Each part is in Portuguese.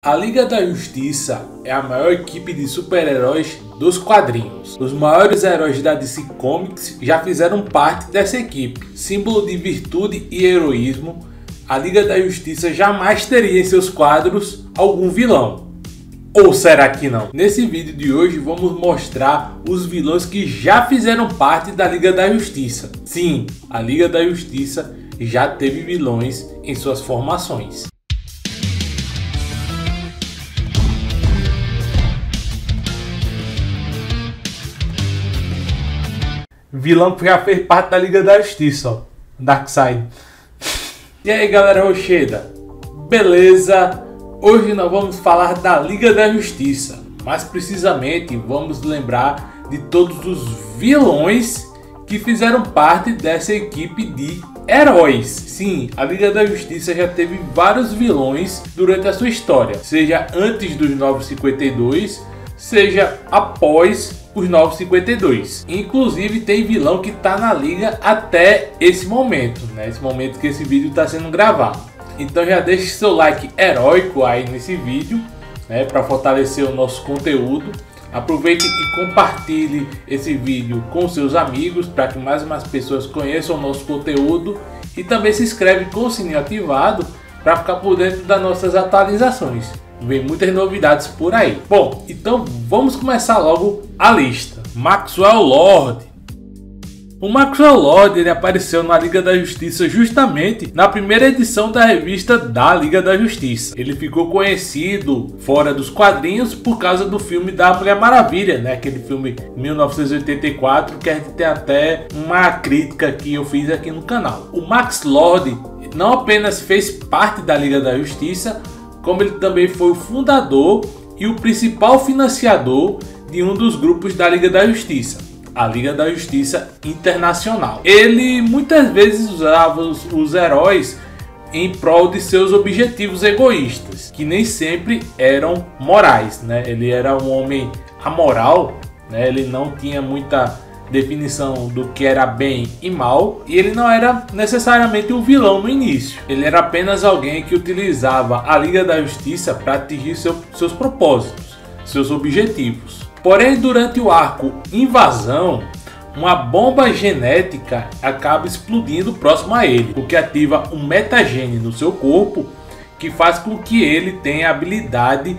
A Liga da Justiça é a maior equipe de super-heróis dos quadrinhos. Os maiores heróis da DC Comics já fizeram parte dessa equipe. Símbolo de virtude e heroísmo, a Liga da Justiça jamais teria em seus quadros algum vilão. Ou será que não? Nesse vídeo de hoje vamos mostrar os vilões que já fizeram parte da Liga da Justiça. Sim, a Liga da Justiça já teve vilões em suas formações. Vilão que já fez parte da Liga da Justiça, ó. Darkseid. E aí galera rocheda, beleza? Hoje nós vamos falar da Liga da Justiça. Mais precisamente vamos lembrar de todos os vilões que fizeram parte dessa equipe de heróis. Sim, a Liga da Justiça já teve vários vilões durante a sua história. Seja antes dos 952, seja após os 952. Inclusive tem vilão que está na liga até esse momento, né? Esse momento que esse vídeo está sendo gravado. Então já deixe seu like heróico aí nesse vídeo, né? Para fortalecer o nosso conteúdo. Aproveite e compartilhe esse vídeo com seus amigos para que mais e mais pessoas conheçam o nosso conteúdo. E também se inscreve com o sininho ativado para ficar por dentro das nossas atualizações. Vem muitas novidades por aí. Bom, então vamos começar logo a lista. Maxwell Lord. O Maxwell Lord ele apareceu na Liga da Justiça justamente na primeira edição da revista da Liga da Justiça. Ele ficou conhecido fora dos quadrinhos por causa do filme da Mulher Maravilha, né? Aquele filme 1984 que a gente tem até uma crítica que eu fiz aqui no canal. O Max Lord não apenas fez parte da Liga da Justiça, como ele também foi o fundador e o principal financiador de um dos grupos da Liga da Justiça, a Liga da Justiça Internacional. Ele muitas vezes usava os heróis em prol de seus objetivos egoístas, que nem sempre eram morais, né? Ele era um homem amoral, né? Ele não tinha muita definição do que era bem e mal, e ele não era necessariamente um vilão no início. Ele era apenas alguém que utilizava a Liga da Justiça para atingir seus propósitos, seus objetivos. Porém, durante o arco Invasão, uma bomba genética acaba explodindo próximo a ele, o que ativa um metagene no seu corpo que faz com que ele tenha a habilidade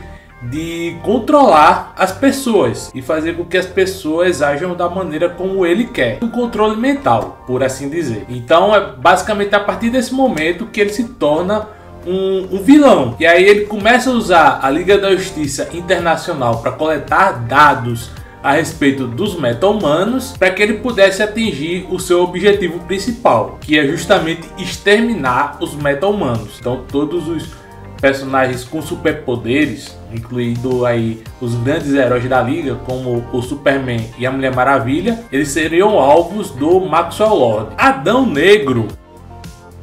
de controlar as pessoas e fazer com que as pessoas ajam da maneira como ele quer. Um controle mental, por assim dizer. Então é basicamente a partir desse momento que ele se torna um vilão. E aí ele começa a usar a Liga da Justiça Internacional para coletar dados a respeito dos meta-humanos para que ele pudesse atingir o seu objetivo principal, que é justamente exterminar os meta-humanos. Então todos os personagens com superpoderes, incluindo aí os grandes heróis da liga, como o Superman e a Mulher Maravilha, eles seriam alvos do Maxwell Lord. Adão Negro.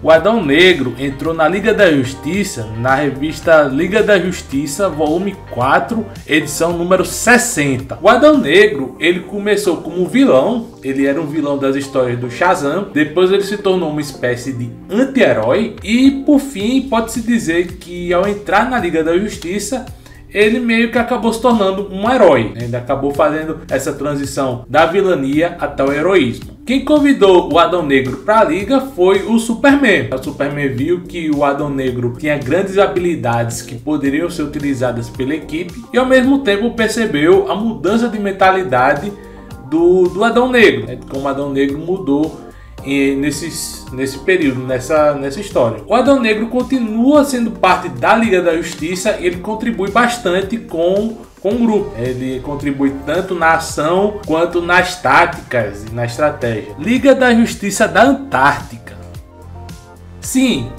O Adão Negro entrou na Liga da Justiça na revista Liga da Justiça, volume 4, edição número 60. O Adão Negro, ele começou como vilão, ele era um vilão das histórias do Shazam, depois ele se tornou uma espécie de anti-herói e por fim pode-se dizer que ao entrar na Liga da Justiça, ele meio que acabou se tornando um herói, ainda acabou fazendo essa transição da vilania até o heroísmo. Quem convidou o Adão Negro para a liga foi o Superman. O Superman viu que o Adão Negro tinha grandes habilidades que poderiam ser utilizadas pela equipe e ao mesmo tempo percebeu a mudança de mentalidade do Adão Negro, né? Como o Adão Negro mudou nesse período, nessa história. O Adão Negro continua sendo parte da Liga da Justiça e ele contribui bastante com o grupo. Ele contribui tanto na ação quanto nas táticas e na estratégia. Liga da Justiça da Antártica. Sim,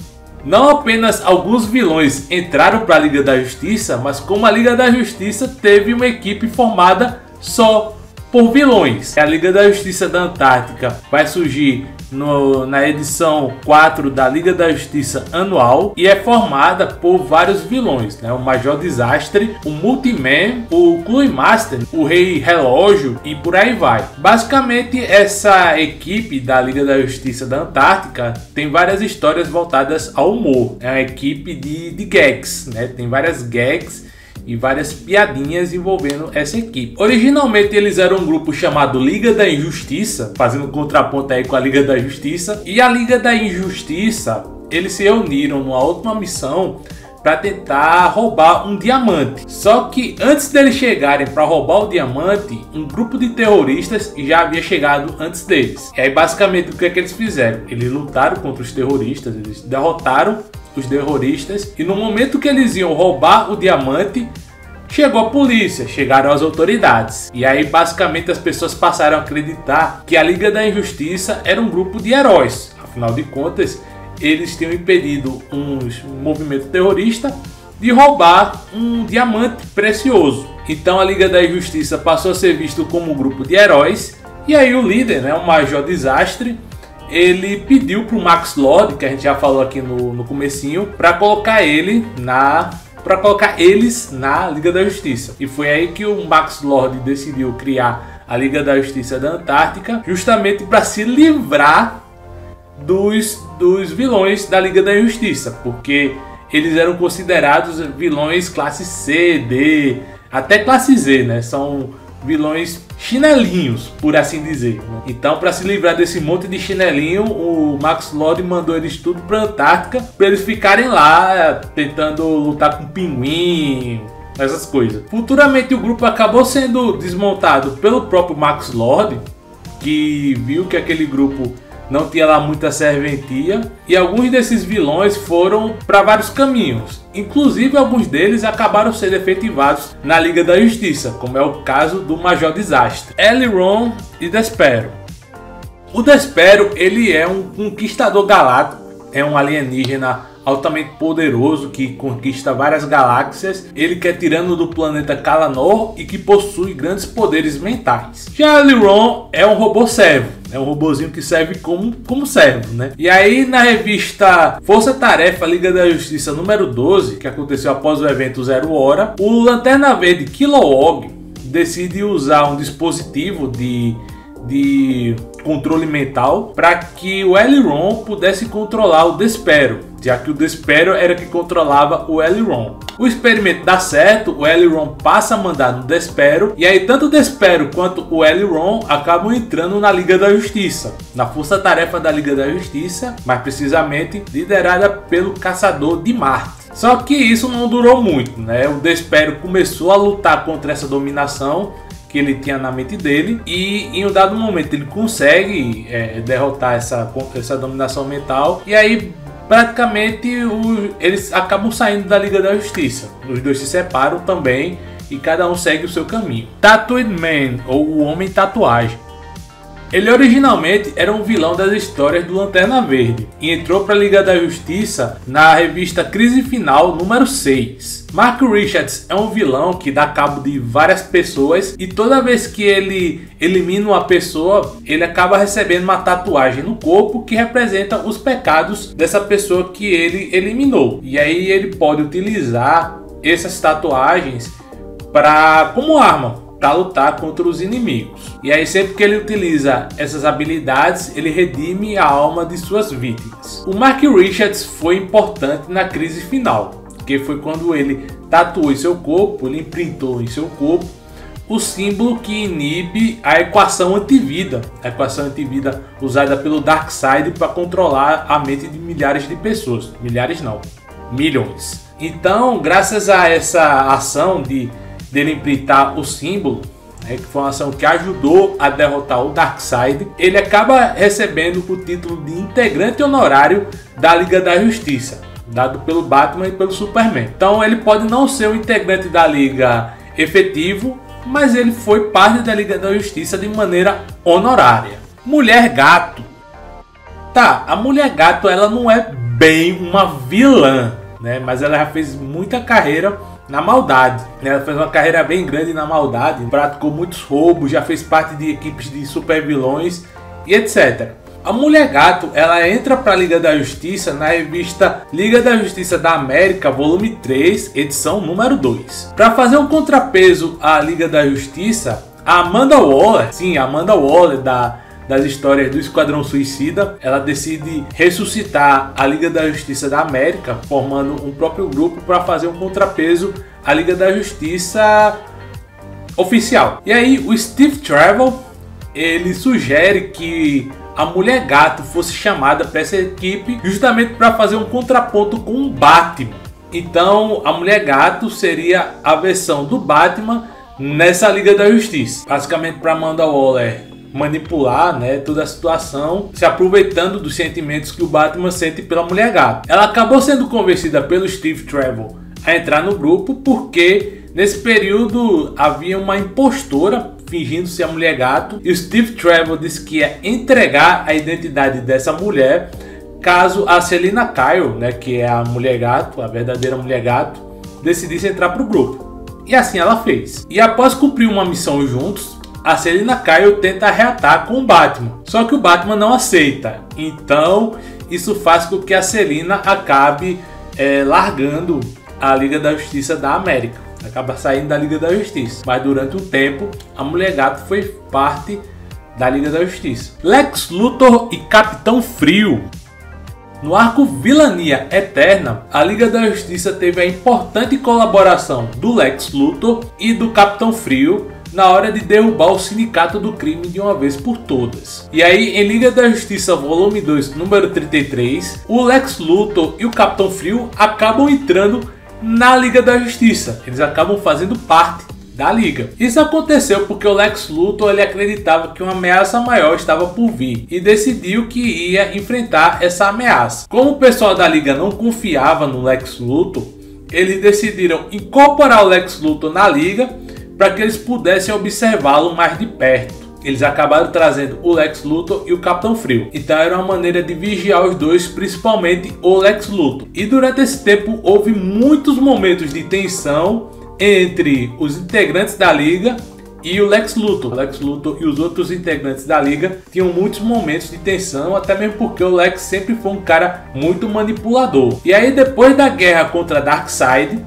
não apenas alguns vilões entraram para a Liga da Justiça, mas como a Liga da Justiça teve uma equipe formada só por vilões. A Liga da Justiça da Antártica vai surgir na edição 4 da Liga da Justiça anual e é formada por vários vilões, né? O Major Desastre, o Multiman, o Clue Master, o Rei Relógio e por aí vai. Basicamente, essa equipe da Liga da Justiça da Antártica tem várias histórias voltadas ao humor. É uma equipe de gags, né? Tem várias gags e várias piadinhas envolvendo essa equipe. Originalmente eles eram um grupo chamado Liga da Injustiça, fazendo contraponto aí com a Liga da Justiça. E a Liga da Injustiça, eles se reuniram numa última missão para tentar roubar um diamante. Só que antes deles chegarem para roubar o diamante, um grupo de terroristas já havia chegado antes deles. E aí basicamente o que é que eles fizeram? Eles lutaram contra os terroristas, eles derrotaram os terroristas e no momento que eles iam roubar o diamante, chegou a polícia, chegaram as autoridades. E aí basicamente as pessoas passaram a acreditar que a Liga da Injustiça era um grupo de heróis. Afinal de contas, eles tinham impedido um movimento terrorista de roubar um diamante precioso. Então a Liga da Injustiça passou a ser visto como um grupo de heróis. E aí o líder, né, o Major Desastre, ele pediu para o Max Lord, que a gente já falou aqui no comecinho, para colocar eles na Liga da Justiça. E foi aí que o Max Lord decidiu criar a Liga da Justiça da Antártica, justamente para se livrar dos vilões da Liga da Justiça, porque eles eram considerados vilões classe C, D, até classe Z, né? São vilões chinelinhos, por assim dizer, né? Então, para se livrar desse monte de chinelinho, o Max Lord mandou eles tudo para a Antártica, para eles ficarem lá tentando lutar com pinguim, essas coisas. Futuramente o grupo acabou sendo desmontado pelo próprio Max Lord, que viu que aquele grupo não tinha lá muita serventia, e alguns desses vilões foram para vários caminhos. Inclusive alguns deles acabaram sendo efetivados na Liga da Justiça, como é o caso do Major Desastre, Elrond e Despero. O Despero, ele é um conquistador galáctico, é um alienígena altamente poderoso que conquista várias galáxias. Ele que é tirano do planeta Kalanor e que possui grandes poderes mentais. Já Elrond é um robô servo, é um robozinho que serve como servo, né? E aí na revista Força Tarefa Liga da Justiça número 12, que aconteceu após o evento Zero Hora, o Lanterna Verde Kilowog decide usar um dispositivo de controle mental para que o Elrond pudesse controlar o Despero, já que o Despero era que controlava o Elrond. O experimento dá certo, o Elrond passa a mandar no Despero, e aí tanto o Despero quanto o Elrond acabam entrando na Liga da Justiça, na força-tarefa da Liga da Justiça, mais precisamente liderada pelo Caçador de Marte. Só que isso não durou muito, né? O Despero começou a lutar contra essa dominação que ele tinha na mente dele, e em um dado momento ele consegue derrotar essa dominação mental, e aí praticamente eles acabam saindo da Liga da Justiça. Os dois se separam também e cada um segue o seu caminho. Tattooed Man, ou o Homem Tatuagem. Ele originalmente era um vilão das histórias do Lanterna Verde e entrou para a Liga da Justiça na revista Crise Final número 6. Mark Richards é um vilão que dá cabo de várias pessoas, e toda vez que ele elimina uma pessoa, ele acaba recebendo uma tatuagem no corpo que representa os pecados dessa pessoa que ele eliminou. E aí ele pode utilizar essas tatuagens como arma para lutar contra os inimigos. E aí sempre que ele utiliza essas habilidades, ele redime a alma de suas vítimas. O Mark Richards foi importante na Crise Final, que foi quando ele tatuou em seu corpo, ele imprintou em seu corpo o símbolo que inibe a equação antivida. A equação antivida usada pelo Darkseid para controlar a mente de milhares de pessoas. Milhares não, milhões. Então, graças a essa ação dele imprintar o símbolo, que foi uma ação que ajudou a derrotar o Darkseid, ele acaba recebendo o título de integrante honorário da Liga da Justiça, dado pelo Batman e pelo Superman. Então ele pode não ser um integrante da Liga efetivo, mas ele foi parte da Liga da Justiça de maneira honorária. Mulher Gato. Tá, a Mulher Gato ela não é bem uma vilã, né? Mas ela já fez muita carreira na maldade. Ela fez uma carreira bem grande na maldade, praticou muitos roubos, já fez parte de equipes de super vilões e etc. A Mulher Gato, ela entra para a Liga da Justiça na revista Liga da Justiça da América, volume 3, edição número 2. Para fazer um contrapeso à Liga da Justiça, a Amanda Waller, sim, a Amanda Waller das histórias do Esquadrão Suicida, ela decide ressuscitar a Liga da Justiça da América, formando um próprio grupo para fazer um contrapeso à Liga da Justiça oficial. E aí o Steve Trevor, ele sugere que a Mulher Gato fosse chamada para essa equipe justamente para fazer um contraponto com o Batman. Então a Mulher Gato seria a versão do Batman nessa Liga da Justiça, basicamente para Amanda Waller manipular, né, toda a situação, se aproveitando dos sentimentos que o Batman sente pela Mulher Gato. Ela acabou sendo convencida pelo Steve Trevor a entrar no grupo porque nesse período havia uma impostora fingindo ser a Mulher Gato, e o Steve Trevor disse que ia entregar a identidade dessa mulher caso a Selina Kyle, né, que é a Mulher Gato, a verdadeira Mulher Gato, decidisse entrar para o grupo. E assim ela fez. E após cumprir uma missão juntos, a Selina Kyle tenta reatar com o Batman, só que o Batman não aceita. Então isso faz com que a Selina acabe largando a Liga da Justiça da América, acaba saindo da Liga da Justiça. Mas durante um tempo a Mulher Gato foi parte da Liga da Justiça. Lex Luthor e Capitão Frio. No arco Vilania Eterna, a Liga da Justiça teve a importante colaboração do Lex Luthor e do Capitão Frio na hora de derrubar o Sindicato do Crime de uma vez por todas. E aí, em Liga da Justiça volume 2, número 33, o Lex Luthor e o Capitão Frio acabam entrando na Liga da Justiça. Eles acabam fazendo parte da Liga. Isso aconteceu porque o Lex Luthor ele acreditava que uma ameaça maior estava por vir e decidiu que ia enfrentar essa ameaça. Como o pessoal da Liga não confiava no Lex Luthor, eles decidiram incorporar o Lex Luthor na Liga para que eles pudessem observá-lo mais de perto. Eles acabaram trazendo o Lex Luthor e o Capitão Frio. Então era uma maneira de vigiar os dois, principalmente o Lex Luthor. E durante esse tempo houve muitos momentos de tensão entre os integrantes da Liga e o Lex Luthor. O Lex Luthor e os outros integrantes da Liga tinham muitos momentos de tensão, até mesmo porque o Lex sempre foi um cara muito manipulador. E aí depois da guerra contra Darkseid,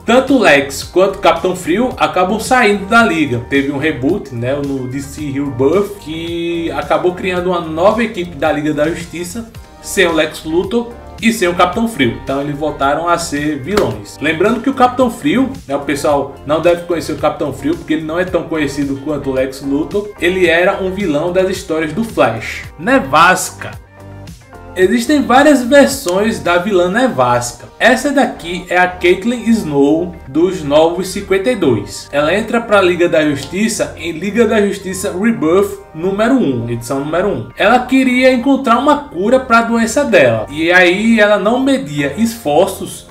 tanto o Lex quanto o Capitão Frio acabam saindo da Liga. Teve um reboot, né, no DC Rebirth, que acabou criando uma nova equipe da Liga da Justiça, sem o Lex Luthor e sem o Capitão Frio. Então eles voltaram a ser vilões. Lembrando que o Capitão Frio, né, o pessoal não deve conhecer o Capitão Frio, porque ele não é tão conhecido quanto o Lex Luthor. Ele era um vilão das histórias do Flash. Nevasca. Existem várias versões da vilã Nevasca. Essa daqui é a Caitlin Snow dos Novos 52. Ela entra para a Liga da Justiça em Liga da Justiça Rebirth número 1, edição número 1. Ela queria encontrar uma cura para a doença dela. E aí ela não media esforços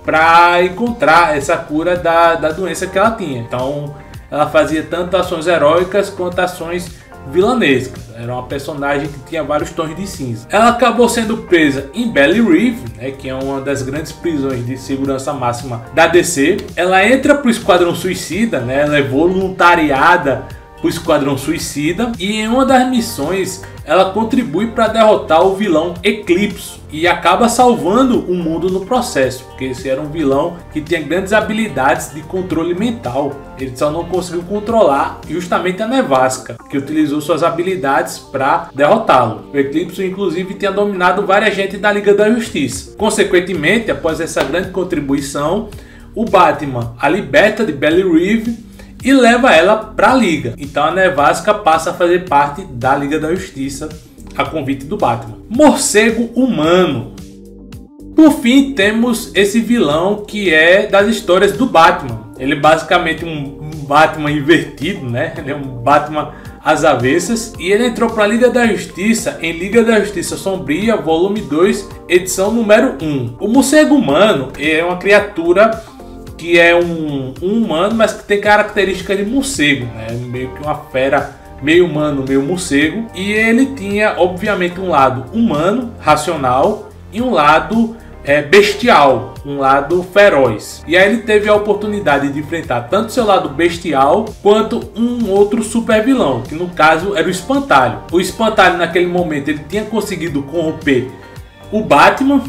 para encontrar essa cura da doença que ela tinha. Então ela fazia tanto ações heróicas quanto ações vilanescas. Era uma personagem que tinha vários tons de cinza. Ela acabou sendo presa em Belle Reve, né, que é uma das grandes prisões de segurança máxima da DC. Ela entra para o Esquadrão Suicida, né, ela é voluntariada para o Esquadrão Suicida, e em uma das missões ela contribui para derrotar o vilão Eclipse e acaba salvando o mundo no processo, porque esse era um vilão que tinha grandes habilidades de controle mental. Ele só não conseguiu controlar justamente a Nevasca, que utilizou suas habilidades para derrotá-lo. O Eclipse inclusive tinha dominado várias gente da Liga da Justiça. Consequentemente, após essa grande contribuição, o Batman a liberta de Belle Reve e leva ela para a Liga. Então a Nevasca passa a fazer parte da Liga da Justiça a convite do Batman. Morcego Humano. Por fim, temos esse vilão que é das histórias do Batman. Ele é basicamente um Batman invertido, né? Ele é um Batman às avessas. E ele entrou para a Liga da Justiça em Liga da Justiça Sombria, volume 2, edição número 1. O Morcego Humano é uma criatura que é um humano, mas que tem características de morcego, né? Meio que uma fera, meio humano, meio morcego. E ele tinha, obviamente, um lado humano, racional, e um lado bestial, um lado feroz. E aí ele teve a oportunidade de enfrentar tanto seu lado bestial quanto um outro super vilão, que no caso era o Espantalho. O Espantalho naquele momento ele tinha conseguido corromper o Batman.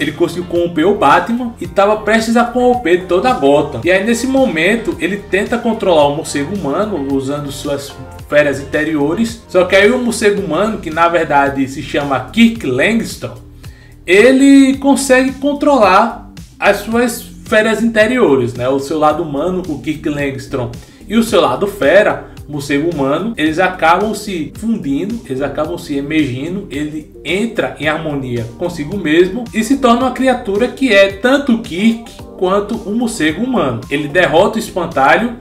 Ele conseguiu corromper o Batman e estava prestes a corromper toda a Gotham. E aí nesse momento ele tenta controlar o morcego humano usando suas esferas interiores. Só que aí o morcego humano, que na verdade se chama Kirk Langstrom, ele consegue controlar as suas esferas interiores, né? O seu lado humano, o Kirk Langstrom, e o seu lado fera, morcego humano, eles acabam se fundindo, eles acabam se emergindo, ele entra em harmonia consigo mesmo e se torna uma criatura que é tanto o Kirk quanto o morcego humano. Ele derrota o Espantalho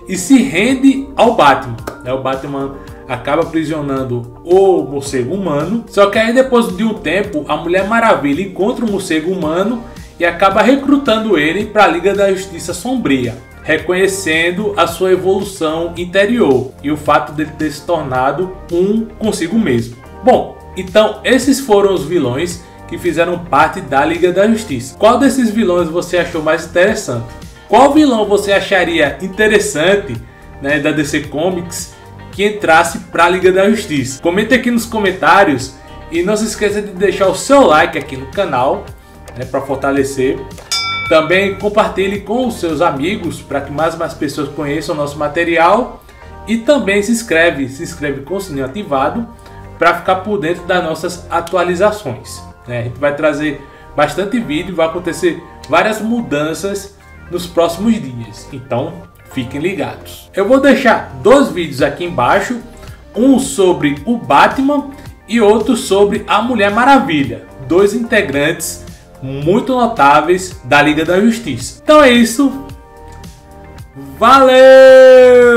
e se rende ao Batman, né? O Batman acaba aprisionando o morcego humano, só que aí depois de um tempo a Mulher Maravilha encontra o morcego humano e acaba recrutando ele para a Liga da Justiça Sombria, reconhecendo a sua evolução interior e o fato dele ter se tornado um consigo mesmo. Bom, então esses foram os vilões que fizeram parte da Liga da Justiça. Qual desses vilões você achou mais interessante? Qual vilão você acharia interessante, né, da DC Comics que entrasse para a Liga da Justiça? Comente aqui nos comentários e não se esqueça de deixar o seu like aqui no canal, né, para fortalecer. Também compartilhe com os seus amigos para que mais pessoas conheçam o nosso material. E também se inscreve com o sininho ativado para ficar por dentro das nossas atualizações, né? A gente vai trazer bastante vídeo, vai acontecer várias mudanças nos próximos dias. Então fiquem ligados. Eu vou deixar dois vídeos aqui embaixo, um sobre o Batman e outro sobre a Mulher Maravilha, dois integrantes muito notáveis da Liga da Justiça. Então é isso. Valeu!